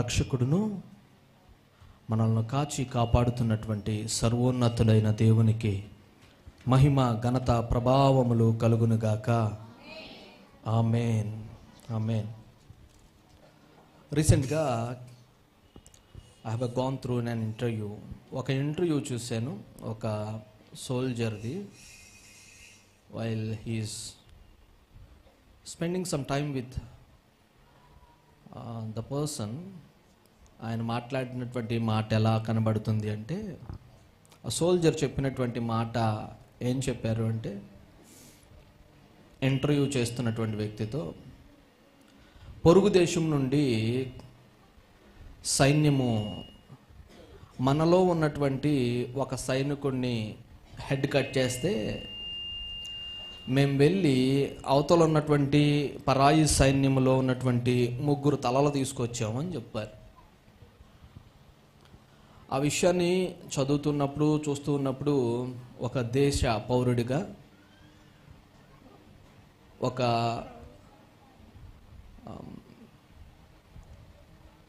రక్షకుడును మనల్ని కాచి కాపాడుతున్నటువంటి సర్వోన్నతుడైన దేవునికి మహిమ ఘనత ప్రభావములు కలుగునుగాక. ఆమేన్, ఆమేన్. రీసెంట్గా I have gone through an interview. ఒక ఇంటర్వ్యూ చూశాను, ఒక సోల్జర్ది. While he's spending some time with the person, ఆయన మాట్లాడినటువంటి మాట ఎలా కనబడుతుంది అంటే, ఆ సోల్జర్ చెప్పినటువంటి మాట ఏం చెప్పారు అంటే, ఇంటర్వ్యూ చేస్తున్నటువంటి వ్యక్తితో, పొరుగు దేశం నుండి సైన్యము మనలో ఉన్నటువంటి ఒక సైనికుడిని హెడ్ కట్ చేస్తే మేము వెళ్ళి అవతల ఉన్నటువంటి పరాయి సైన్యంలో ఉన్నటువంటి 3 తలలు తీసుకొచ్చామని చెప్పారు. ఆ విషయాన్ని చదువుతున్నప్పుడు, చూస్తూ ఉన్నప్పుడు ఒక దేశ పౌరుడిగా,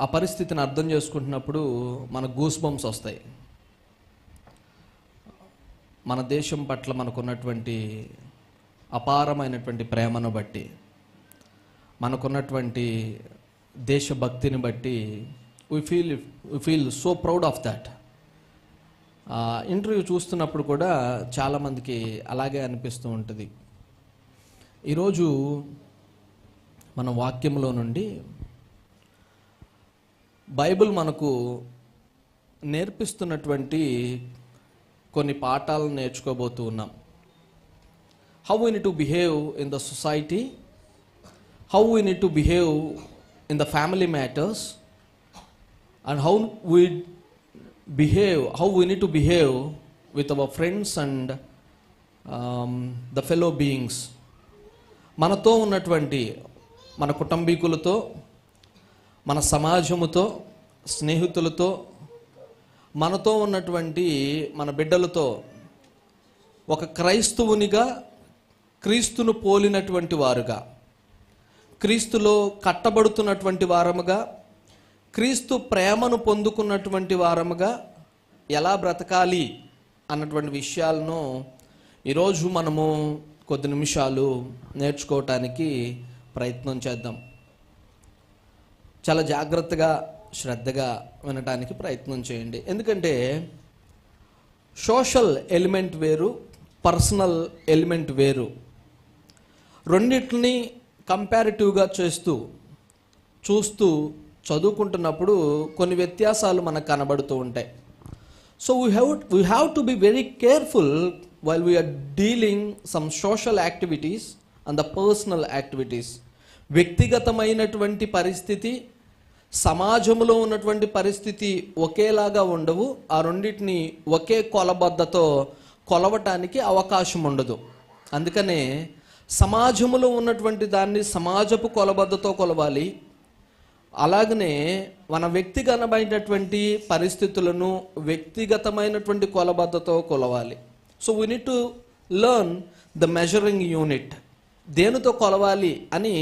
ఆ పరిస్థితిని అర్థం చేసుకుంటున్నప్పుడు మన గూస్ బంప్స్ వస్తాయి. మన దేశం పట్ల మనకున్నటువంటి అపారమైనటువంటి ప్రేమను బట్టి, మనకున్నటువంటి దేశభక్తిని బట్టి we feel so proud of that. Interview చూస్తున్నప్పుడు కూడా చాలామందికి అలాగే అనిపిస్తూ ఉంటుంది. ఈరోజు మన వాక్యంలో నుండి బైబిల్ మనకు నేర్పిస్తున్నటువంటి కొన్ని పాఠాలను నేర్చుకోబోతూ ఉన్నాం. How we need to behave in the society, how we need to behave in the family matters, and how we need to behave with our friends and the fellow beings. మనతో ఉన్నటువంటి మన కుటుంబీకులతో, మన సమాజముతో, స్నేహితులతో, మనతో ఉన్నటువంటి మన బిడ్డలతో ఒక క్రైస్తవునిగా, క్రీస్తును పోలినటువంటి వారుగా, క్రీస్తులో కట్టబడుతున్నటువంటి వారముగా, క్రీస్తు ప్రేమను పొందుకున్నటువంటి వారముగా ఎలా బ్రతకాలి అన్నటువంటి విషయాలను ఈరోజు మనము కొద్ది నిమిషాలు నేర్చుకోవటానికి ప్రయత్నం చేద్దాం. చాలా జాగ్రత్తగా, శ్రద్ధగా వినటానికి ప్రయత్నం చేయండి. ఎందుకంటే సోషల్ ఎలిమెంట్ వేరు, పర్సనల్ ఎలిమెంట్ వేరు. రెండిటిని కంపారిటివ్గా చూస్తూ చదువుకుంటున్నప్పుడు కొన్ని వ్యత్యాసాలు మనకు కనబడుతూ ఉంటాయి. So we have to be very careful while we are dealing some social activities and the personal activities. వ్యక్తిగతమైనటువంటి పరిస్థితి, సమాజంలో ఉన్నటువంటి పరిస్థితి ఒకేలాగా ఉండవు. ఆ రెండింటిని ఒకే కొలబద్దతో కొలవటానికి అవకాశం ఉండదు. అందుకనే సమాజంలో ఉన్నటువంటి దాన్ని సమాజపు కొలబద్దతో కొలవాలి. అలాగనే మన వ్యక్తిగతమైనటువంటి పరిస్థితులను వ్యక్తిగతమైనటువంటి కొలబద్దతో కొలవాలి. So we need to learn the measuring unit. దేనితో కొలవాలి అని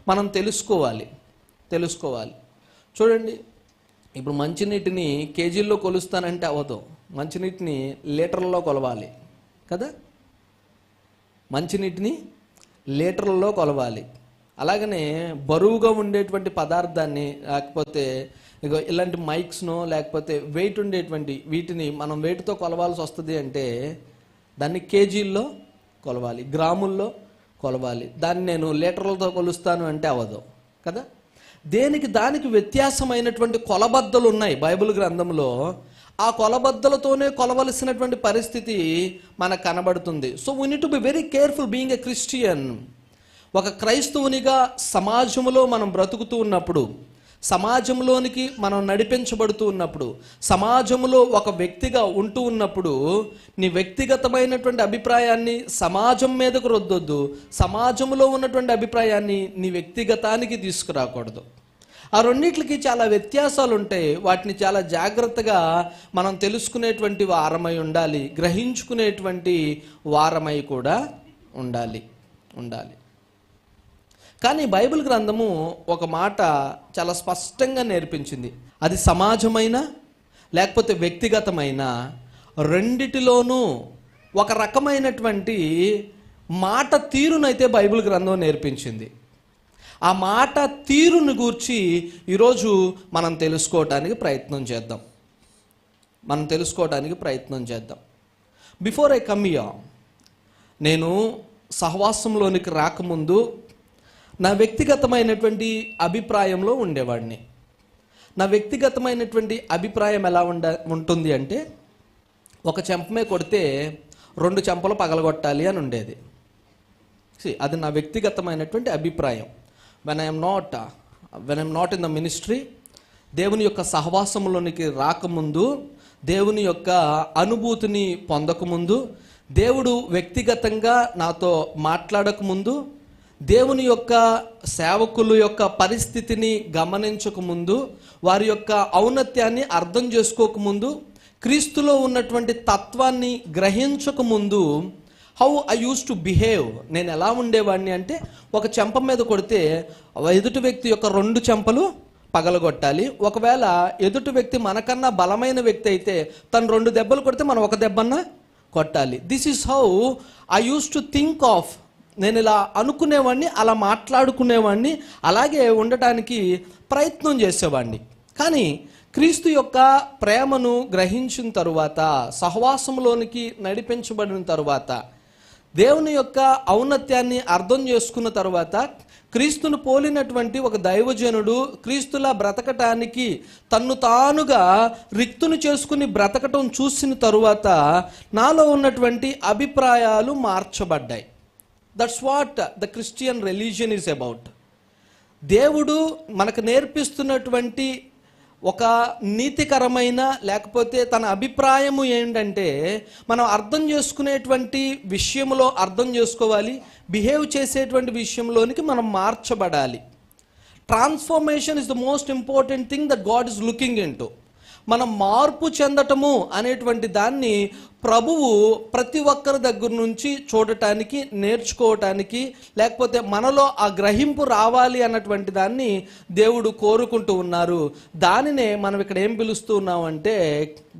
మనం తెలుసుకోవాలి. చూడండి, ఇప్పుడు మంచినీటిని కేజీల్లో కొలుస్తానంటే అవ్వదు. మంచినీటిని లీటర్లలో కొలవాలి కదా. మంచినీటిని లీటర్లలో కొలవాలి. అలాగనే బరువుగా ఉండేటువంటి పదార్థాన్ని, లేకపోతే ఇలాంటి మైక్స్నో లేకపోతే వెయిట్ ఉండేటువంటి వీటిని మనం వెయిట్తో కొలవాల్సి వస్తుంది అంటే దాన్ని కేజీల్లో కొలవాలి, గ్రాముల్లో కొలవాలి. దాన్ని నేను లీటర్లతో కొలుస్తాను అంటే అవ్వదు కదా. దానికి వ్యత్యాసమైనటువంటి కొలబద్దలు ఉన్నాయి బైబిల్ గ్రంథంలో. ఆ కొలబద్దలతోనే కొలవలసినటువంటి పరిస్థితి మనకు కనబడుతుంది. So we need to be very careful being a Christian. ఒక క్రైస్తవునిగా సమాజంలో మనం బ్రతుకుతూ ఉన్నప్పుడు, సమాజంలోనికి మనం నడిపించబడుతూ ఉన్నప్పుడు, సమాజంలో ఒక వ్యక్తిగా ఉంటూ ఉన్నప్పుడు నీ వ్యక్తిగతమైనటువంటి అభిప్రాయాన్ని సమాజం మీదకు రుద్దొద్దు. సమాజంలో ఉన్నటువంటి అభిప్రాయాన్ని నీ వ్యక్తిగతానికి తీసుకురాకూడదు. ఆ రెండింటికి చాలా వ్యత్యాసాలు ఉంటాయి. వాటిని చాలా జాగ్రత్తగా మనం తెలుసుకునేటువంటి వారమై ఉండాలి, గ్రహించుకునేటువంటి వారమై కూడా ఉండాలి. కానీ బైబిల్ గ్రంథము ఒక మాట చాలా స్పష్టంగా నేర్పించింది. అది సమాజమైన లేకపోతే వ్యక్తిగతమైన రెండిటిలోనూ ఒక రకమైనటువంటి మాట తీరునైతే బైబిల్ గ్రంథం నేర్పించింది. ఆ మాట తీరును గూర్చి ఈరోజు మనం తెలుసుకోవటానికి ప్రయత్నం చేద్దాం. బిఫోర్ ఐ కమ్ హియర్, నేను సహవాసంలోనికి రాకముందు నా వ్యక్తిగతమైనటువంటి అభిప్రాయంలో ఉండేవాడిని. నా వ్యక్తిగతమైనటువంటి అభిప్రాయం ఎలా ఉంటుంది అంటే, ఒక చెంపమే కొడితే 2 చెంపలు పగలగొట్టాలి అని ఉండేది. అది నా వ్యక్తిగతమైనటువంటి అభిప్రాయం. When I'm not in the ministry, దేవుని యొక్క సహవాసంలోనికి రాకముందు, దేవుని యొక్క అనుభూతిని పొందకముందు, దేవుడు వ్యక్తిగతంగా నాతో మాట్లాడకముందు, దేవుని యొక్క సేవకుల యొక్క పరిస్థితిని గమనించకముందు, వారి యొక్క ఔన్నత్యాన్ని అర్థం చేసుకోకముందు, క్రీస్తులో ఉన్నటువంటి తత్వాన్ని గ్రహించకముందు, how I used to behave, నేను ఎలా ఉండేవాడిని అంటే, ఒక చెంప మీద కొడితే ఎదుటి వ్యక్తి యొక్క 2 చెంపలు పగలగొట్టాలి. ఒకవేళ ఎదుటి వ్యక్తి మనకన్నా బలమైన వ్యక్తి అయితే తను 2 దెబ్బలు కొడితే మనం 1 దెబ్బన్నా కొట్టాలి. This is how I used to think of. నేను ఇలా అనుకునేవాడిని, అలా మాట్లాడుకునేవాడిని, అలాగే ఉండటానికి ప్రయత్నం చేసేవాడిని. కానీ క్రీస్తు యొక్క ప్రేమను గ్రహించిన తరువాత, సహవాసంలోనికి నడిపించబడిన తరువాత, దేవుని యొక్క ఔన్నత్యాన్ని అర్థం చేసుకున్న తరువాత, క్రీస్తును పోలినటువంటి ఒక దైవజనుడు క్రీస్తులా బ్రతకటానికి తన్ను తానుగా రిక్తును చేసుకుని బ్రతకటం చూసిన తరువాత నాలో ఉన్నటువంటి అభిప్రాయాలు మార్చబడ్డాయి. That's what the Christian religion is about. దేవుడు మనకు నేర్పిస్తున్నటువంటి ఒక నీతికరమైన, లేకపోతే తన అభిప్రాయము ఏంటంటే, మనం అర్థం చేసుకునేటువంటి విషయంలో అర్థం చేసుకోవాలి, బిహేవ్ చేసేటువంటి విషయంలోనికి మనం మార్చబడాలి. Transformation is the most important thing that God is looking into. మనం మార్పు చెందటము అనేటువంటి దాన్ని ప్రభువు ప్రతి ఒక్కరి దగ్గర నుంచి చూడటానికి, నేర్చుకోవటానికి, లేకపోతే మనలో ఆ గ్రహింపు రావాలి అన్నటువంటి దాన్ని దేవుడు కోరుకుంటూ ఉన్నారు. దానినే మనం ఇక్కడ ఏం పిలుస్తూ ఉన్నామంటే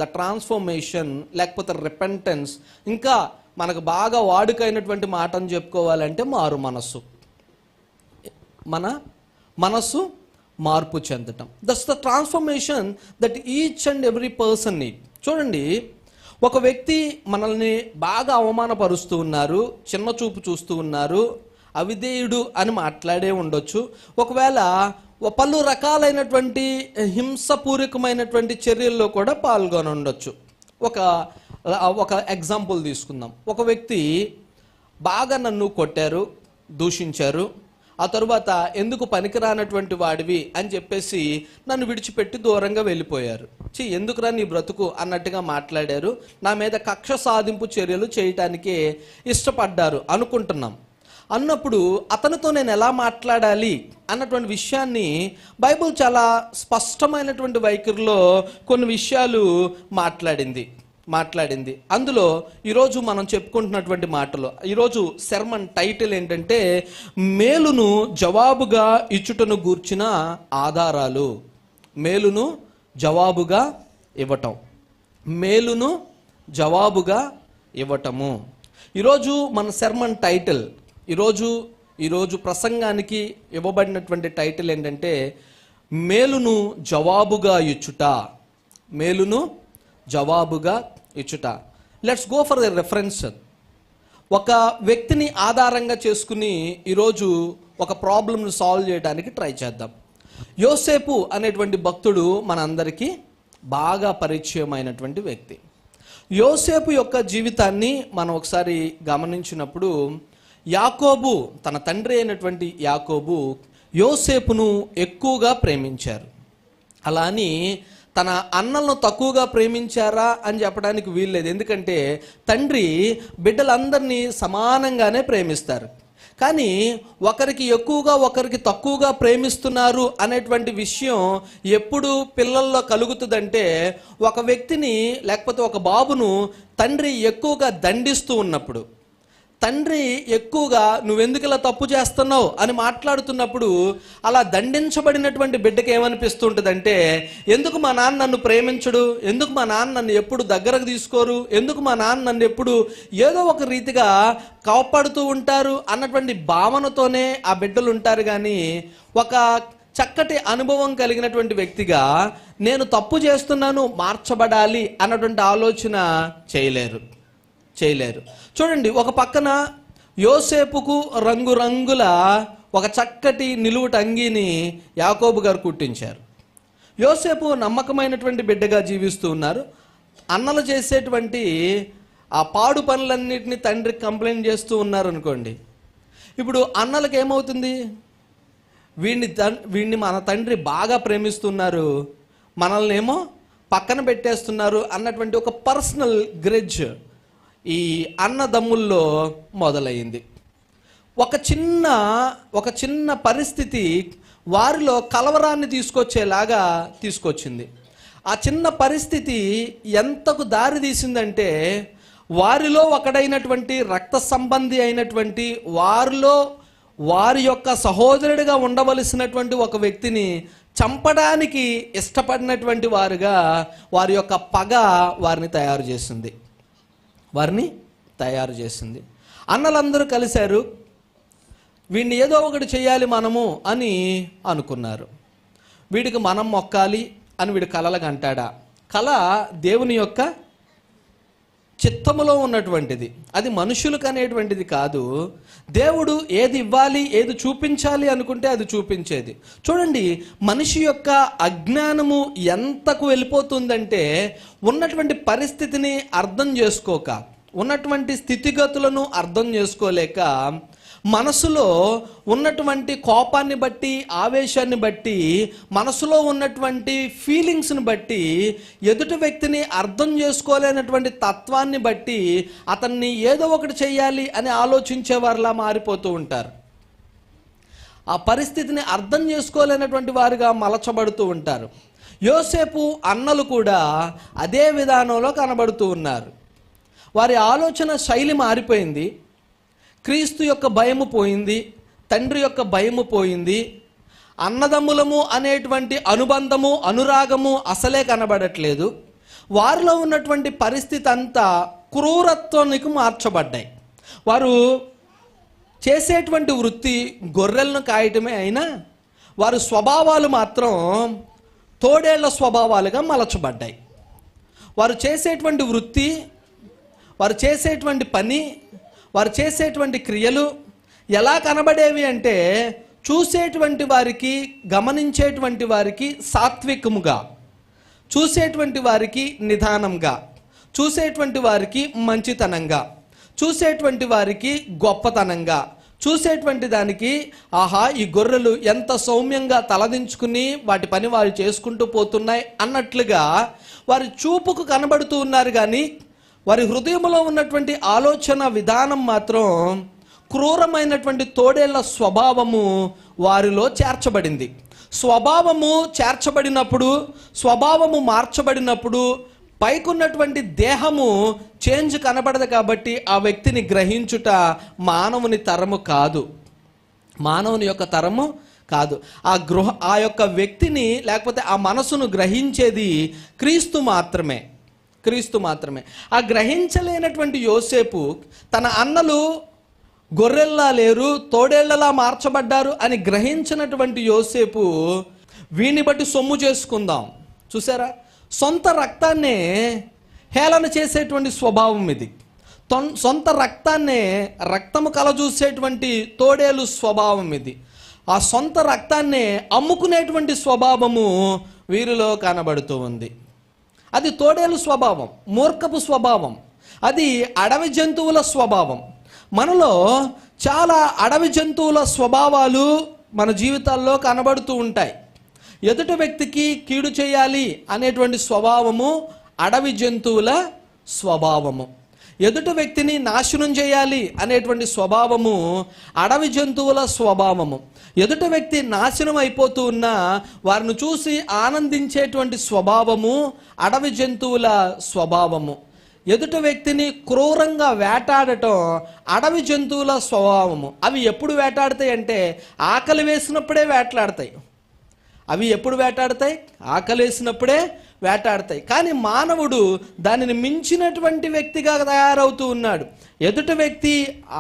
ద ట్రాన్స్ఫర్మేషన్, లేకపోతే రిపెంటెన్స్. ఇంకా మనకు బాగా వాడుకైనటువంటి మాటను చెప్పుకోవాలంటే మారు మనస్సు. మన మనస్సు మార్పు చెందటం. That's the transformation that each and every person need. చూడండి, ఒక వ్యక్తి మనల్ని బాగా అవమానపరుస్తూ ఉన్నారు, చిన్న చూపు చూస్తూ ఉన్నారు, అవిధేయుడు అని మాట్లాడే ఉండొచ్చు. ఒకవేళ పలు రకాలైనటువంటి హింసపూర్వకమైనటువంటి చర్యల్లో కూడా పాల్గొని ఉండొచ్చు. ఒక ఎగ్జాంపుల్ తీసుకుందాం. ఒక వ్యక్తి బాగా నన్ను కొట్టారు, దూషించారు. ఆ తరువాత ఎందుకు పనికిరానటువంటి వాడివి అని చెప్పేసి నన్ను విడిచిపెట్టి దూరంగా వెళ్ళిపోయారు. ఎందుకురా నీ బ్రతుకు అన్నట్టుగా మాట్లాడారు. నా మీద కక్ష సాధింపు చర్యలు చేయటానికే ఇష్టపడ్డారు అనుకుంటున్నాం. అన్నప్పుడు అతనితో నేను ఎలా మాట్లాడాలి అన్నటువంటి విషయాన్ని బైబిల్ చాలా స్పష్టమైనటువంటి వైఖరిలో కొన్ని విషయాలు మాట్లాడింది. అందులో ఈరోజు మనం చెప్పుకుంటున్నటువంటి మాటలు, ఈరోజు సెర్మన్ టైటిల్ ఏంటంటే మేలును జవాబుగా ఇచ్చుటను గూర్చిన ఆధారాలు. మేలును జవాబుగా ఇవ్వటం, మేలును జవాబుగా ఇవ్వటము. ఈరోజు మన సెర్మన్ టైటిల్, ఈరోజు ప్రసంగానికి ఇవ్వబడినటువంటి టైటిల్ ఏంటంటే మేలును జవాబుగా ఇచ్చుట. మేలును జవాబుగా ఇచ్చుట. Let's go for the reference. ఒక వ్యక్తిని ఆధారంగా చేసుకుని ఈరోజు ఒక ప్రాబ్లమ్ను సాల్వ్ చేయడానికి ట్రై చేద్దాం. యోసేపు అనేటువంటి భక్తుడు మనందరికీ బాగా పరిచయమైనటువంటి వ్యక్తి. యోసేపు యొక్క జీవితాన్ని మనం ఒకసారి గమనించినప్పుడు, యాకోబు, తన తండ్రి అయినటువంటి యాకోబు యోసేపును ఎక్కువగా ప్రేమించారు. అలా అని తన అన్నలను తక్కువగా ప్రేమించారా అని చెప్పడానికి వీల్లేదు. ఎందుకంటే తండ్రి బిడ్డలందరినీ సమానంగానే ప్రేమిస్తారు. కానీ ఒకరికి ఎక్కువగా ఒకరికి తక్కువగా ప్రేమిస్తున్నారు అనేటువంటి విషయం ఎప్పుడు పిల్లల్లో కలుగుతుందంటే, ఒక వ్యక్తిని లేకపోతే ఒక బాబును తండ్రి ఎక్కువగా దండిస్తూ ఉన్నప్పుడు, తండ్రి ఎక్కువగా నువ్వెందుకు ఇలా తప్పు చేస్తున్నావు అని మాట్లాడుతున్నప్పుడు అలా దండించబడినటువంటి బిడ్డకి ఏమనిపిస్తుంటుందంటే, ఎందుకు మా నాన్న నన్ను ప్రేమించడు, ఎందుకు మా నాన్న నన్ను ఎప్పుడు దగ్గరకు తీసుకోరు, ఎందుకు మా నాన్న నన్ను ఎప్పుడు ఏదో ఒక రీతిగా కాపాడుతూ ఉంటారు అన్నటువంటి భావనతోనే ఆ బిడ్డలు ఉంటారు. కానీ ఒక చక్కటి అనుభవం కలిగినటువంటి వ్యక్తిగా నేను తప్పు చేస్తున్నాను, మార్చబడాలి అన్నటువంటి ఆలోచన చేయలేరు. చూడండి, ఒక పక్కన యోసేపుకు రంగురంగుల ఒక చక్కటి నిలువుట అంగీని యాకోబు గారు కుట్టించారు. యోసేపు నమ్మకమైనటువంటి బిడ్డగా జీవిస్తూ ఉన్నారు. అన్నలు చేసేటువంటి ఆ పాడు పనులన్నిటిని తండ్రికి కంప్లైంట్ చేస్తూ ఉన్నారు అనుకోండి. ఇప్పుడు అన్నలకు ఏమవుతుంది, వీడిని మన తండ్రి బాగా ప్రేమిస్తున్నారు, మనల్ని ఏమో పక్కన పెట్టేస్తున్నారు అన్నటువంటి ఒక పర్సనల్ గ్రెడ్జ్ ఈ అన్నదమ్ముల్లో మొదలైంది. ఒక చిన్న పరిస్థితి వారిలో కలవరాన్ని తీసుకొచ్చింది. ఆ చిన్న పరిస్థితి ఎంతకు దారి తీసిందంటే, వారిలో ఒకడైనటువంటి రక్త సంబంధి అయినటువంటి వారి యొక్క సహోదరుడిగా ఉండవలసినటువంటి ఒక వ్యక్తిని చంపడానికి ఇష్టపడినటువంటి వారుగా వారి యొక్క పగ వారిని తయారు చేసింది. అన్నలందరూ కలిశారు, వీడిని ఏదో ఒకటి చేయాలి మనము అని అనుకున్నారు. వీడికి మనం మొక్కాలి అని వీడు కలలకు అంటాడా? కళ దేవుని యొక్క చిత్తములో ఉన్నటువంటిది, అది మనుషులకు అనేటువంటిది కాదు. దేవుడు ఏది ఇవ్వాలి, ఏది చూపించాలి అనుకుంటే అది చూపించేది. చూడండి, మనిషి యొక్క అజ్ఞానము ఎంతకు వెళ్ళిపోతుందంటే, ఉన్నటువంటి పరిస్థితిని అర్థం చేసుకోక, ఉన్నటువంటి స్థితిగతులను అర్థం చేసుకోలేక, మనసులో ఉన్నటువంటి కోపాన్ని బట్టి, ఆవేశాన్ని బట్టి, మనసులో ఉన్నటువంటి ఫీలింగ్స్ని బట్టి, ఎదుటి వ్యక్తిని అర్థం చేసుకోలేనటువంటి తత్వాన్ని బట్టి అతన్ని ఏదో ఒకటి చేయాలి అని ఆలోచించేవారిలా మారిపోతూ ఉంటారు. ఆ పరిస్థితిని అర్థం చేసుకోలేనటువంటి వారుగా మలచబడుతూ ఉంటారు. యోసేపు అన్నలు కూడా అదే విధానంలో కనబడుతూ ఉన్నారు. వారి ఆలోచన శైలి మారిపోయింది. క్రీస్తు యొక్క భయము పోయింది, తండ్రి యొక్క భయము పోయింది, అన్నదమ్ములము అనేటువంటి అనుబంధము, అనురాగము అసలే కనబడట్లేదు. వారిలో ఉన్నటువంటి పరిస్థితి అంతా క్రూరత్వానికి మార్చబడ్డాయి. వారు చేసేటువంటి వృత్తి గొర్రెలను కాయటమే అయినా వారి స్వభావాలు మాత్రం తోడేళ్ల స్వభావాలుగా మలచబడ్డాయి. వారు చేసేటువంటి వృత్తి, వారు చేసేటువంటి పని, వారు చేసేటువంటి క్రియలు ఎలా కనబడేవి అంటే, చూసేటువంటి వారికి, గమనించేటువంటి వారికి సాత్వికముగా, చూసేటువంటి వారికి నిదానంగా, చూసేటువంటి వారికి మంచితనంగా, చూసేటువంటి వారికి గొప్పతనంగా, చూసేటువంటి దానికి ఆహా ఈ గొర్రెలు ఎంత సౌమ్యంగా తలదించుకుని వాటి పని వారు చేసుకుంటూ పోతున్నాయి అన్నట్లుగా వారి చూపుకు కనబడుతూ ఉన్నారు. కానీ వారి హృదయంలో ఉన్నటువంటి ఆలోచన విధానం మాత్రం క్రూరమైనటువంటి తోడేళ్ల స్వభావము వారిలో చేర్చబడింది. స్వభావము చేర్చబడినప్పుడు, స్వభావము మార్చబడినప్పుడు పైకున్నటువంటి దేహము చేంజ్ కనబడదు. కాబట్టి ఆ వ్యక్తిని గ్రహించుట మానవుని తరము కాదు, మానవుని యొక్క తరము కాదు. ఆ యొక్క వ్యక్తిని లేకపోతే ఆ మనసును గ్రహించేది క్రీస్తు మాత్రమే. ఆ గ్రహించలేనటువంటి యోసేపు, తన అన్నలు గొర్రెల్లా లేరు, తోడేళ్లలా మార్చబడ్డారు అని గ్రహించినటువంటి యోసేపు, వీని బట్టి సొమ్ము చేసుకుందాం. చూసారా, సొంత రక్తాన్నే హేళన చేసేటువంటి స్వభావం ఇది. సొంత రక్తాన్నే రక్తము కలజూసేటువంటి తోడేలు స్వభావం ఇది. ఆ సొంత రక్తాన్నే అమ్ముకునేటువంటి స్వభావము వీరిలో కనబడుతూ ఉంది. అది తోడేలు స్వభావం, మూర్ఖపు స్వభావం, అది అడవి జంతువుల స్వభావం. మనలో చాలా అడవి జంతువుల స్వభావాలు మన జీవితాల్లో కనబడుతూ ఉంటాయి. ఎదుటి వ్యక్తికి కీడు చేయాలి అనేటువంటి స్వభావము అడవి జంతువుల స్వభావము. ఎదుటి వ్యక్తిని నాశనం చేయాలి అనేటువంటి స్వభావము అడవి జంతువుల స్వభావము. ఎదుటి వ్యక్తి నాశనం అయిపోతూ ఉన్నా వారిని చూసి ఆనందించేటువంటి స్వభావము అడవి జంతువుల స్వభావము. ఎదుటి వ్యక్తిని క్రూరంగా వేటాడటం అడవి జంతువుల స్వభావము. అవి ఎప్పుడు వేటాడతాయి అంటే ఆకలి వేసినప్పుడే వేటాడతాయి. అవి ఎప్పుడు వేటాడతాయి? ఆకలి వేసినప్పుడే వేటాడతాయి. కానీ మానవుడు దానిని మించినటువంటి వ్యక్తిగా తయారవుతూ ఉన్నాడు. ఎదుటి వ్యక్తి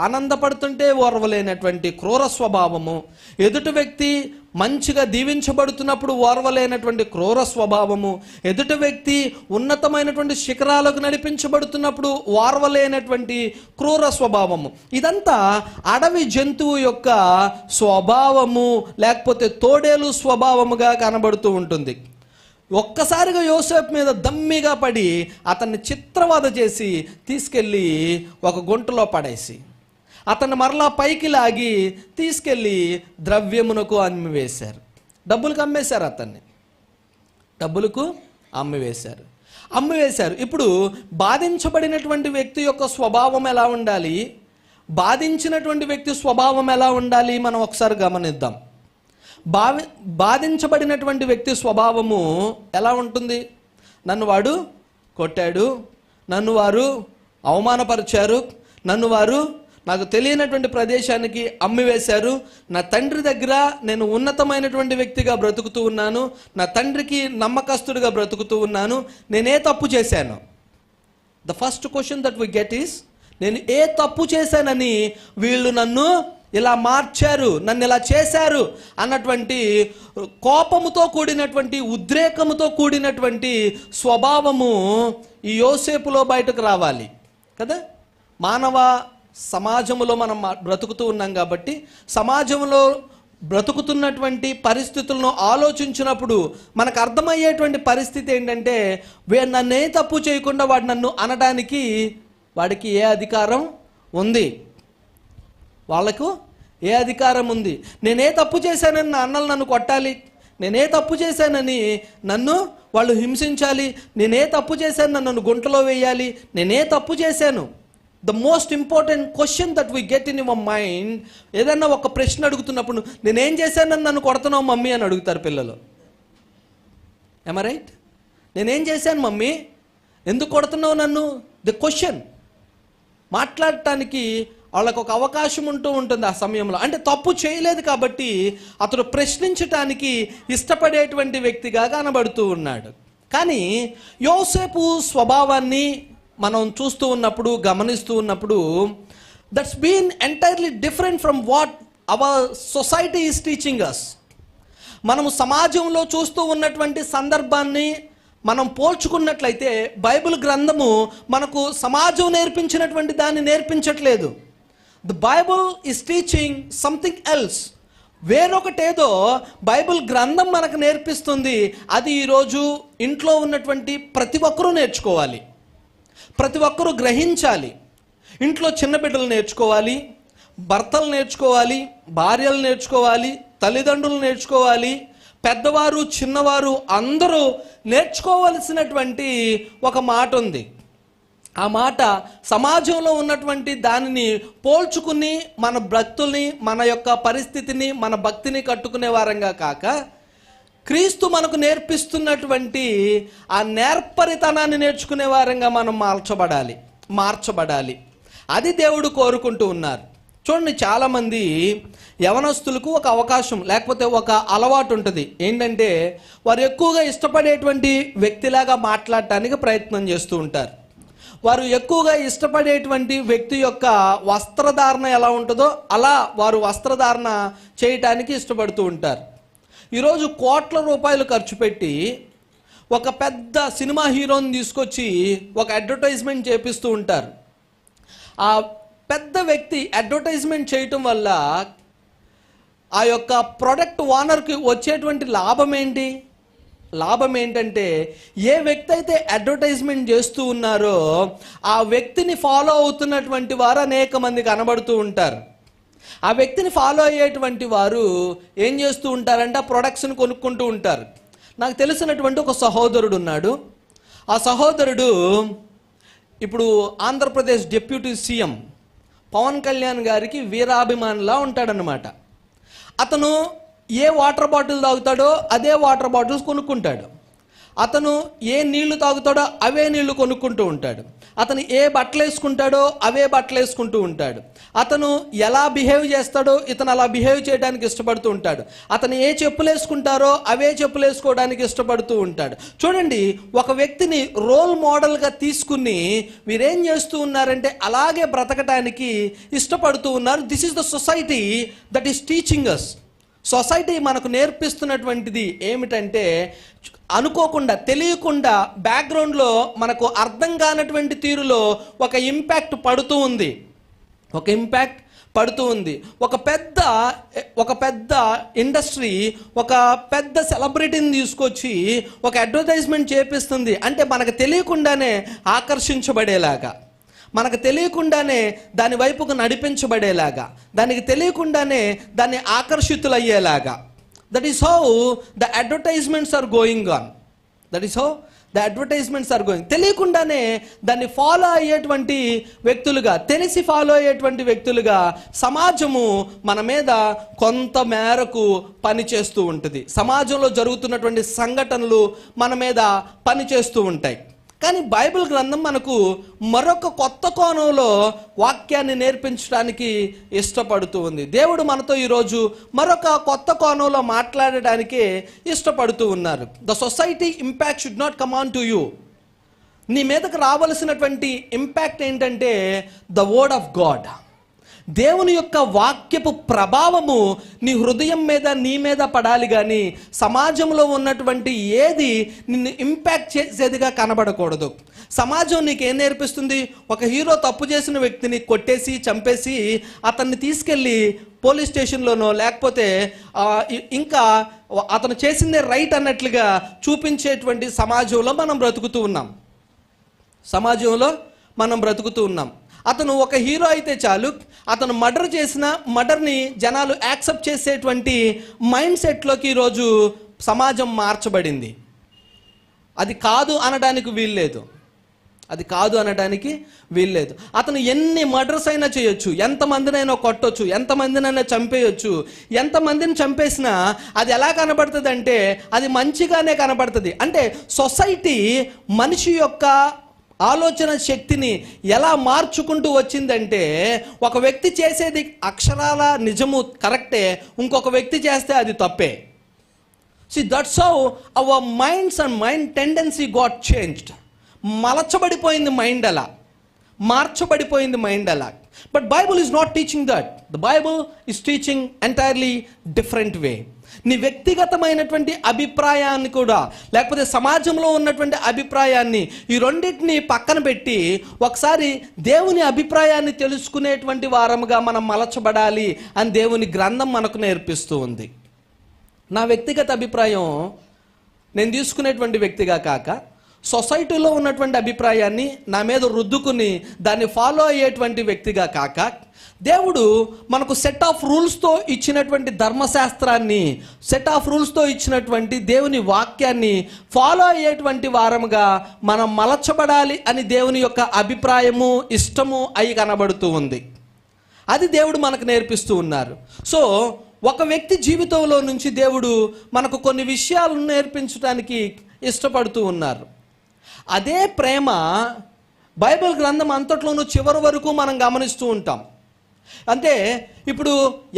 ఆనందపడుతుంటే ఓర్వలేనటువంటి క్రూర స్వభావము, ఎదుటి వ్యక్తి మంచిగా దీవించబడుతున్నప్పుడు ఓర్వలేనటువంటి క్రూర స్వభావము, ఎదుటి వ్యక్తి ఉన్నతమైనటువంటి శిఖరాలకు నడిపించబడుతున్నప్పుడు ఓర్వలేనటువంటి క్రూర స్వభావము. ఇదంతా అడవి జంతువు యొక్క స్వభావము, లేకపోతే తోడేలు స్వభావముగా కనబడుతూ ఉంటుంది. ఒక్కసారిగా యోసేపు మీద దమ్మిగా పడి అతన్ని చిత్రవద చేసి తీసుకెళ్ళి ఒక గుంటలో పడేసి అతన్ని మరలా పైకి లాగి తీసుకెళ్ళి ద్రవ్యమునకు అమ్మివేశారు. డబ్బులకు అమ్మేశారు, అతన్ని డబ్బులకు అమ్మివేశారు. ఇప్పుడు బాధించబడినటువంటి వ్యక్తి యొక్క స్వభావం ఎలా ఉండాలి, బాధించినటువంటి వ్యక్తి స్వభావం ఎలా ఉండాలి మనం ఒకసారి గమనిద్దాం. బాధించబడినటువంటి వ్యక్తి స్వభావము ఎలా ఉంటుంది? నన్ను వాడు కొట్టాడు, నన్ను వారు అవమానపరిచారు, నన్ను వారు నాకు తెలియనటువంటి ప్రదేశానికి అమ్మివేశారు, నా తండ్రి దగ్గర నేను ఉన్నతమైనటువంటి వ్యక్తిగా బ్రతుకుతూ ఉన్నాను, నా తండ్రికి నమ్మకస్తుడిగా బ్రతుకుతూ ఉన్నాను, నేనే తప్పు చేశాను. The first question that we get is, నేను ఏ తప్పు చేశానని వీళ్ళు నన్ను ఇలా మార్చారు, నన్ను ఇలా చేశారు అన్నటువంటి కోపముతో కూడినటువంటి, ఉద్రేకముతో కూడినటువంటి స్వభావము ఈ యోసేపులో బయటకు రావాలి కదా. మానవ సమాజంలో మనం బ్రతుకుతూ ఉన్నాం కాబట్టి సమాజంలో బ్రతుకుతున్నటువంటి పరిస్థితులను ఆలోచించినప్పుడు మనకు అర్థమయ్యేటువంటి పరిస్థితి ఏంటంటే, నన్నే తప్పు చేయకుండా వాడు నన్ను అనడానికి వాడికి ఏ అధికారం ఉంది? వాళ్ళకు ఏ అధికారం ఉంది? నేనే తప్పు చేశానని నా అన్నలు నన్ను కొట్టాలి, నేనే తప్పు చేశానని నన్ను వాళ్ళు హింసించాలి, నేనే తప్పు చేశాను నన్ను గుంటలో వేయాలి, నేనే తప్పు చేశాను. The most important question that we get in your mind, ఏదన్నా ఒక ప్రశ్న అడుగుతున్నప్పుడు నేనేం చేశానని నన్ను కొడుతున్నావు మమ్మీ అని అడుగుతారు పిల్లలు. ఏమ రైట్? నేనేం చేశాను మమ్మీ, ఎందుకు కొడుతున్నావు నన్ను? ది క్వశ్చన్ మాట్లాడటానికి వాళ్ళకు ఒక అవకాశం ఉంటూ ఉంటుంది ఆ సమయంలో. అంటే తప్పు చేయలేదు కాబట్టి అతడు ప్రశ్నించటానికి ఇష్టపడేటువంటి వ్యక్తిగా కనబడుతూ ఉన్నాడు. కానీ యోసేపు స్వభావాన్ని మనం చూస్తూ ఉన్నప్పుడు, గమనిస్తూ ఉన్నప్పుడు, that's been entirely different from what our society is teaching us. మనము సమాజంలో చూస్తూ ఉన్నటువంటి సందర్భాన్ని మనం పోల్చుకున్నట్లయితే బైబిల్ గ్రంథము మనకు సమాజం నేర్పించినటువంటి దాన్ని నేర్పించట్లేదు. The Bible is teaching something else. వేరొకటేదో బైబిల్ గ్రంథం మనకు నేర్పిస్తుంది. అది ఈరోజు ఇంట్లో ఉన్నటువంటి ప్రతి ఒక్కరూ నేర్చుకోవాలి, ప్రతి ఒక్కరూ గ్రహించాలి. ఇంట్లో చిన్న బిడ్డలు నేర్చుకోవాలి, భర్తలు నేర్చుకోవాలి, భార్యలు నేర్చుకోవాలి, తల్లిదండ్రులు నేర్చుకోవాలి, పెద్దవారు చిన్నవారు అందరూ నేర్చుకోవలసినటువంటి ఒక మాట ఉంది. ఆ మాట సమాజంలో ఉన్నటువంటి దానిని పోల్చుకుని మన భక్తుల్ని, మన యొక్క పరిస్థితిని, మన భక్తిని కట్టుకునే వారంగా కాక క్రీస్తు మనకు నేర్పిస్తున్నటువంటి ఆ నేర్పరితనాన్ని నేర్చుకునే వారంగా మనం మార్చబడాలి. అది దేవుడు కోరుకుంటూ ఉన్నారు. చూడండి, చాలామంది యవనస్తులకు ఒక అవకాశం లేకపోతే ఒక అలవాటు ఉంటుంది. ఏంటంటే వారు ఎక్కువగా ఇష్టపడేటువంటి వ్యక్తిలాగా మాట్లాడటానికి ప్రయత్నం చేస్తూ ఉంటారు. వారు ఎక్కువగా ఇష్టపడేటువంటి వ్యక్తి యొక్క వస్త్రధారణ ఎలా ఉంటుందో అలా వారు వస్త్రధారణ చేయటానికి ఇష్టపడుతూ ఉంటారు. ఈరోజు కోట్ల రూపాయలు ఖర్చు పెట్టి ఒక పెద్ద సినిమా హీరోని తీసుకొచ్చి ఒక అడ్వర్టైజ్మెంట్ చేపిస్తూ ఉంటారు. ఆ పెద్ద వ్యక్తి అడ్వర్టైజ్మెంట్ చేయటం వల్ల ఆ యొక్క ప్రొడక్ట్ ఓనర్కి వచ్చేటువంటి లాభం ఏంటంటే, ఏ వ్యక్తి అయితే అడ్వర్టైజ్మెంట్ చేస్తూ ఉన్నారో ఆ వ్యక్తిని ఫాలో అవుతున్నటువంటి వారు అనేక మంది కనబడుతూ ఉంటారు. ఆ వ్యక్తిని ఫాలో అయ్యేటువంటి వారు ఏం చేస్తూ ఉంటారంటే ఆ ప్రొడక్ట్స్ని కొనుక్కుంటూ ఉంటారు. నాకు తెలిసినటువంటి ఒక సహోదరుడు ఉన్నాడు. ఆ సహోదరుడు ఇప్పుడు ఆంధ్రప్రదేశ్ డిప్యూటీ సీఎం పవన్ కళ్యాణ్ గారికి వీరాభిమానిలా ఉంటాడనమాట. అతను ఏ వాటర్ బాటిల్ తాగుతాడో అదే వాటర్ బాటిల్స్ కొనుక్కుంటాడు. అతను ఏ నీళ్లు తాగుతాడో అవే నీళ్లు కొనుక్కుంటూ ఉంటాడు. అతను ఏ బట్టలు వేసుకుంటాడో అవే బట్టలు వేసుకుంటూ ఉంటాడు. అతను ఎలా బిహేవ్ చేస్తాడో ఇతను అలా బిహేవ్ చేయడానికి ఇష్టపడుతూ ఉంటాడు. అతను ఏ చెప్పులు వేసుకుంటారో అవే చెప్పులు వేసుకోవడానికి ఇష్టపడుతూ ఉంటాడు. చూడండి, ఒక వ్యక్తిని రోల్ మోడల్గా తీసుకుని వీరేం చేస్తూ ఉన్నారంటే అలాగే బ్రతకడానికి ఇష్టపడుతూ ఉన్నారు. This is the society that is teaching us. Society మనకు నేర్పిస్తున్నటువంటిది ఏమిటంటే, అనుకోకుండా తెలియకుండా బ్యాక్గ్రౌండ్లో మనకు అర్థం కానటువంటి తీరులో ఒక ఇంపాక్ట్ పడుతూ ఉంది. ఒక పెద్ద ఇండస్ట్రీ ఒక పెద్ద సెలబ్రిటీని తీసుకొచ్చి ఒక అడ్వర్టైజ్మెంట్ చేపిస్తుంది. అంటే మనకు తెలియకుండానే ఆకర్షించబడేలాగా, మనకు తెలియకుండానే దాని వైపుకు నడిపించబడేలాగా, దానికి తెలియకుండానే దాన్ని ఆకర్షితులయ్యేలాగా. That is how the advertisements are going on. తెలియకుండానే దాన్ని ఫాలో అయ్యేటువంటి వ్యక్తులుగా, తెలిసి ఫాలో అయ్యేటువంటి వ్యక్తులుగా సమాజము మన మీద కొంత మేరకు పనిచేస్తూ ఉంటుంది. సమాజంలో జరుగుతున్నటువంటి సంఘటనలు మన మీద పనిచేస్తూ ఉంటాయి. కానీ బైబిల్ గ్రంథం మనకు మరొక కొత్త కోణంలో వాక్యాన్ని నేర్పించడానికి ఇష్టపడుతూ ఉంది. దేవుడు మనతో ఈరోజు మరొక కొత్త కోణంలో మాట్లాడడానికి ఇష్టపడుతూ ఉన్నారు. The society impact should not come on to you. నీ మీదకు రావలసినటువంటి ఇంపాక్ట్ ఏంటంటే ద వర్డ్ ఆఫ్ గాడ్. దేవుని యొక్క వాక్యపు ప్రభావము నీ హృదయం మీద, నీ మీద పడాలి. కానీ సమాజంలో ఉన్నటువంటి ఏది నిన్ను ఇంపాక్ట్ చేసేదిగా కనబడకూడదు. సమాజం నీకేం నేర్పిస్తుంది? ఒక హీరో తప్పు చేసిన వ్యక్తిని కొట్టేసి చంపేసి అతన్ని తీసుకెళ్ళి పోలీస్ స్టేషన్లోనో లేకపోతే ఇంకా అతను చేసిందే రైట్ అన్నట్లుగా చూపించేటువంటి సమాజంలో మనం బ్రతుకుతూ ఉన్నాం. అతను ఒక హీరో అయితే చాలు, అతను మర్డర్ చేసిన మర్డర్ని జనాలు యాక్సెప్ట్ చేసేటువంటి మైండ్ సెట్లోకి ఈరోజు సమాజం మార్చబడింది. అది కాదు అనడానికి వీల్లేదు. అతను ఎన్ని మర్డర్స్ అయినా చేయొచ్చు, ఎంతమందినైనా కొట్టొచ్చు, ఎంతమందినైనా చంపేయొచ్చు. ఎంతమందిని చంపేసినా అది ఎలా కనబడుతుంది అంటే అది మంచిగానే కనబడుతుంది. అంటే సొసైటీ మనిషి యొక్క ఆలోచన శక్తిని ఎలా మార్చుకుంటూ వచ్చిందంటే, ఒక వ్యక్తి చేసేది అక్షరాల నిజము కరెక్టే, ఇంకొక వ్యక్తి చేస్తే అది తప్పే. See, that's how our minds and mind tendency got changed. మార్చబడిపోయింది మైండ్ అలా. But Bible is not teaching that. The Bible is teaching entirely different way. నీ వ్యక్తిగతమైనటువంటి అభిప్రాయాన్ని కూడా, లేకపోతే సమాజంలో ఉన్నటువంటి అభిప్రాయాన్ని, ఈ రెండింటిని పక్కన పెట్టి ఒకసారి దేవుని అభిప్రాయాన్ని తెలుసుకునేటువంటి వారముగా మనం మలచబడాలి అని దేవుని గ్రంథం మనకు నేర్పిస్తూ ఉంది. నా వ్యక్తిగత అభిప్రాయం నేను తీసుకునేటువంటి వ్యక్తిగా కాక, సొసైటీలో ఉన్నటువంటి అభిప్రాయాన్ని నా మీద రుద్దుకుని దాన్ని ఫాలో అయ్యేటువంటి వ్యక్తిగా కాక, దేవుడు మనకు సెట్ ఆఫ్ రూల్స్తో ఇచ్చినటువంటి ధర్మశాస్త్రాన్ని, సెట్ ఆఫ్ రూల్స్తో ఇచ్చినటువంటి దేవుని వాక్యాన్ని ఫాలో అయ్యేటువంటి వారముగా మనం మలచబడాలి అని దేవుని యొక్క అభిప్రాయము, ఇష్టము అయి కనబడుతూ ఉంది. అది దేవుడు మనకు నేర్పిస్తూ ఉన్నారు. సో ఒక వ్యక్తి జీవితంలో నుంచి దేవుడు మనకు కొన్ని విషయాలను నేర్పించడానికి ఇష్టపడుతూ ఉన్నారు. అదే ప్రేమ బైబిల్ గ్రంథం అంతట్లోనూ చివరి వరకు మనం గమనిస్తూ ఉంటాం. అంటే ఇప్పుడు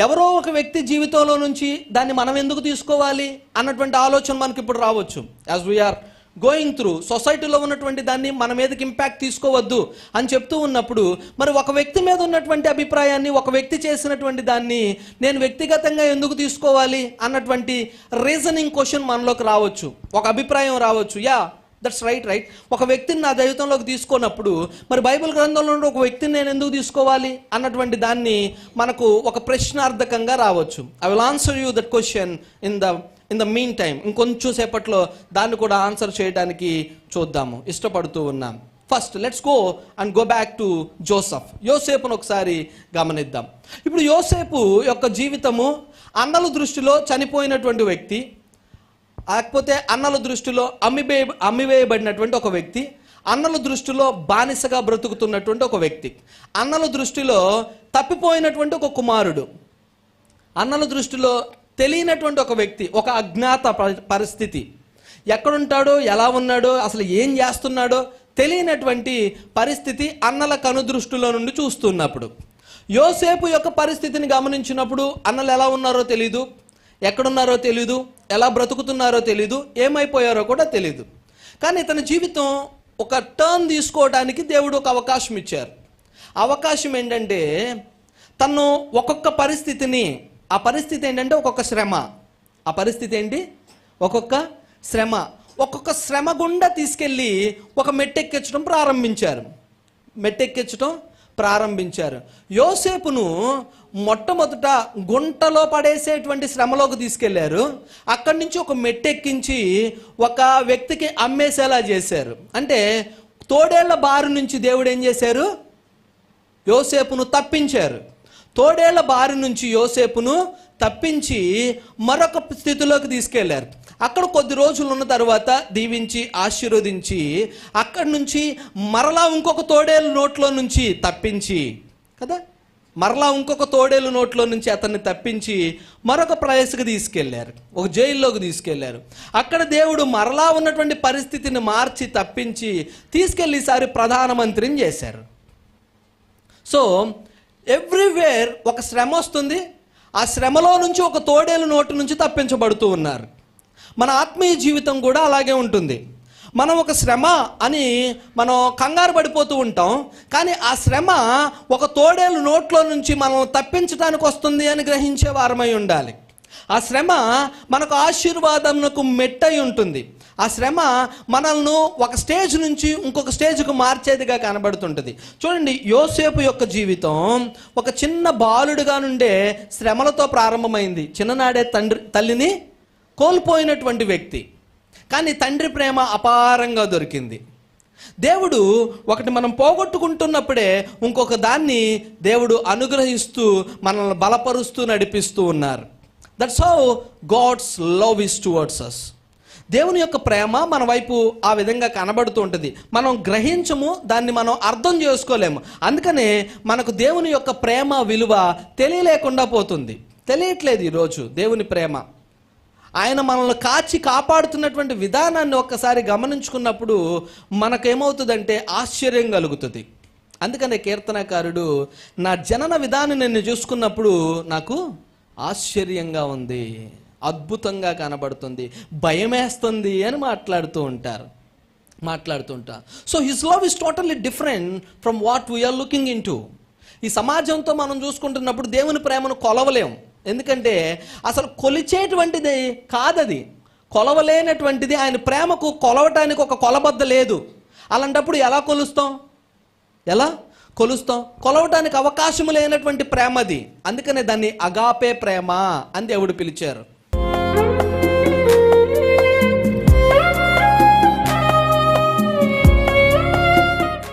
ఎవరో ఒక వ్యక్తి జీవితంలో నుంచి దాన్ని మనం ఎందుకు తీసుకోవాలి అన్నటువంటి ఆలోచన మనకి ఇప్పుడు రావచ్చు. యాజ్ వీఆర్ గోయింగ్ త్రూ సొసైటీలో ఉన్నటువంటి దాన్ని మన మీదకి ఇంపాక్ట్ తీసుకోవద్దు అని చెప్తూ ఉన్నప్పుడు, మరి ఒక వ్యక్తి మీద ఉన్నటువంటి అభిప్రాయాన్ని, ఒక వ్యక్తి చేసినటువంటి దాన్ని నేను వ్యక్తిగతంగా ఎందుకు తీసుకోవాలి అన్నటువంటి రీజనింగ్ క్వశ్చన్ మనలోకి రావచ్చు. ఒక అభిప్రాయం రావచ్చు, యా దట్స్ రైట్. ఒక వ్యక్తిని నా జీవితంలోకి తీసుకున్నప్పుడు మరి బైబిల్ గ్రంథంలో ఒక వ్యక్తిని నేను ఎందుకు తీసుకోవాలి అన్నటువంటి దాన్ని మనకు ఒక ప్రశ్నార్థకంగా రావచ్చు. I will answer you that question in the mean time. ఇంకొంచెం సేపట్లో దాన్ని కూడా ఆన్సర్ చేయడానికి చూద్దాము, ఇష్టపడుతూ ఉన్నాం. First let's go back to యోసేపును ఒకసారి గమనిద్దాం. ఇప్పుడు యోసేపు యొక్క జీవితము అన్నల దృష్టిలో చనిపోయినటువంటి వ్యక్తి, లేకపోతే అన్నల దృష్టిలో అమ్మివేయబడినటువంటి ఒక వ్యక్తి, అన్నల దృష్టిలో బానిసగా బ్రతుకుతున్నటువంటి ఒక వ్యక్తి, అన్నల దృష్టిలో తప్పిపోయినటువంటి ఒక కుమారుడు, అన్నల దృష్టిలో తెలియనటువంటి ఒక వ్యక్తి, ఒక అజ్ఞాత పరిస్థితి. ఎక్కడుంటాడో, ఎలా ఉన్నాడో, అసలు ఏం చేస్తున్నాడో తెలియనటువంటి పరిస్థితి అన్నల కనుదృష్టిలో నుండి చూస్తున్నప్పుడు. యోసేపు యొక్క పరిస్థితిని గమనించినప్పుడు అన్నలు ఎలా ఉన్నారో తెలీదు, ఎక్కడున్నారో తెలీదు, ఎలా బ్రతుకుతున్నారో తెలీదు, ఏమైపోయారో కూడా తెలీదు. కానీ ఇతని జీవితం ఒక టర్న్ తీసుకోవడానికి దేవుడు ఒక అవకాశం ఇచ్చారు. అవకాశం ఏంటంటే తను ఒక్కొక్క పరిస్థితిని, ఆ పరిస్థితి ఏంటంటే ఒక్కొక్క శ్రమ, ఆ పరిస్థితి ఏంటి, ఒక్కొక్క శ్రమ, ఒక్కొక్క శ్రమ గుండా తీసుకెళ్ళి ఒక మెట్టెక్కించడం ప్రారంభించారు. యోసేపును మొట్టమొదట గుంటలో పడేసేటువంటి శ్రమలోకి తీసుకెళ్లారు. అక్కడి నుంచి ఒక మెట్టెక్కించి ఒక వ్యక్తికి అమ్మేసేలా చేశారు. అంటే తోడేళ్ల బారి నుంచి దేవుడు ఏం చేశారు, యోసేపును తప్పించారు. తోడేళ్ల బారి నుంచి యోసేపును తప్పించి మరొక స్థితిలోకి తీసుకెళ్లారు. అక్కడ కొద్ది రోజులు ఉన్న తర్వాత దీవించి ఆశీర్వదించి అక్కడి నుంచి మరలా ఇంకొక తోడేలు నోట్లో నుంచి తప్పించి కదా, మరలా ఇంకొక తోడేలు నోట్లో నుంచి అతన్ని తప్పించి మరొక ప్లేస్కి తీసుకెళ్లారు, ఒక జైల్లోకి తీసుకెళ్లారు. అక్కడ దేవుడు మరలా ఉన్నటువంటి పరిస్థితిని మార్చి తప్పించి తీసుకెళ్ళి ఈసారి ప్రధానమంత్రిని చేశారు. సో ఎవ్రీవేర్ ఒక శ్రమ వస్తుంది, ఆ శ్రమలో నుంచి ఒక తోడేలు నోటు నుంచి తప్పించబడుతూ ఉన్నారు. మన ఆత్మీయ జీవితం కూడా అలాగే ఉంటుంది. మనం ఒక శ్రమ అని మనం కంగారు పడిపోతూ ఉంటాం, కానీ ఆ శ్రమ ఒక తోడేలు నోట్లో నుంచి మనం తప్పించడానికి వస్తుంది అని గ్రహించే వారమై ఉండాలి. ఆ శ్రమ మనకు ఆశీర్వాదంకు మెట్టై ఉంటుంది. ఆ శ్రమ మనల్ని ఒక స్టేజ్ నుంచి ఇంకొక స్టేజ్కు మార్చేదిగా కనబడుతుంటుంది. చూడండి, యోసేపు యొక్క జీవితం ఒక చిన్న బాలుడిగా నుండే శ్రమలతో ప్రారంభమైంది. చిన్ననాడే తల్లిని కోల్పోయినటువంటి వ్యక్తి, కానీ తండ్రి ప్రేమ అపారంగా దొరికింది. దేవుడు ఒకటి మనం పోగొట్టుకుంటున్నప్పుడే ఇంకొక దాన్ని దేవుడు అనుగ్రహిస్తూ మనల్ని బలపరుస్తూ నడిపిస్తూ ఉన్నారు. That's how God's love is towards us. దేవుని యొక్క ప్రేమ మన వైపు ఆ విధంగా కనబడుతూ ఉంటుంది. మనం గ్రహించము, దాన్ని మనం అర్థం చేసుకోలేము. అందుకనే మనకు దేవుని యొక్క ప్రేమ విలువ తెలియలేకుండా పోతుంది. తెలియట్లేదు ఈరోజు దేవుని ప్రేమ. ఆయన మనల్ని కాచి కాపాడుతున్నటువంటి విధానాన్ని ఒక్కసారి గమనించుకున్నప్పుడు మనకేమవుతుందంటే ఆశ్చర్యం కలుగుతుంది. అందుకనే కీర్తనకారుడు, నా జనన విధానం నేను చూసుకున్నప్పుడు నాకు ఆశ్చర్యంగా ఉంది, అద్భుతంగా కనబడుతుంది, భయమేస్తుంది అని మాట్లాడుతుంటా. So his love is totally different from what we are looking into. ఈ సమాజంతో మనం చూసుకుంటున్నప్పుడు దేవుని ప్రేమను కొలవలేం. ఎందుకంటే అసలు కొలిచేటువంటిది కాదది, కొలవలేనటువంటిది. ఆయన ప్రేమకు కొలవటానికి ఒక కొలబద్ద లేదు. అలాంటప్పుడు ఎలా కొలుస్తాం? కొలవటానికి అవకాశం లేనటువంటి ప్రేమ అది. అందుకనే దాన్ని అగాపే ప్రేమ అని దేవుడు పిలిచారు.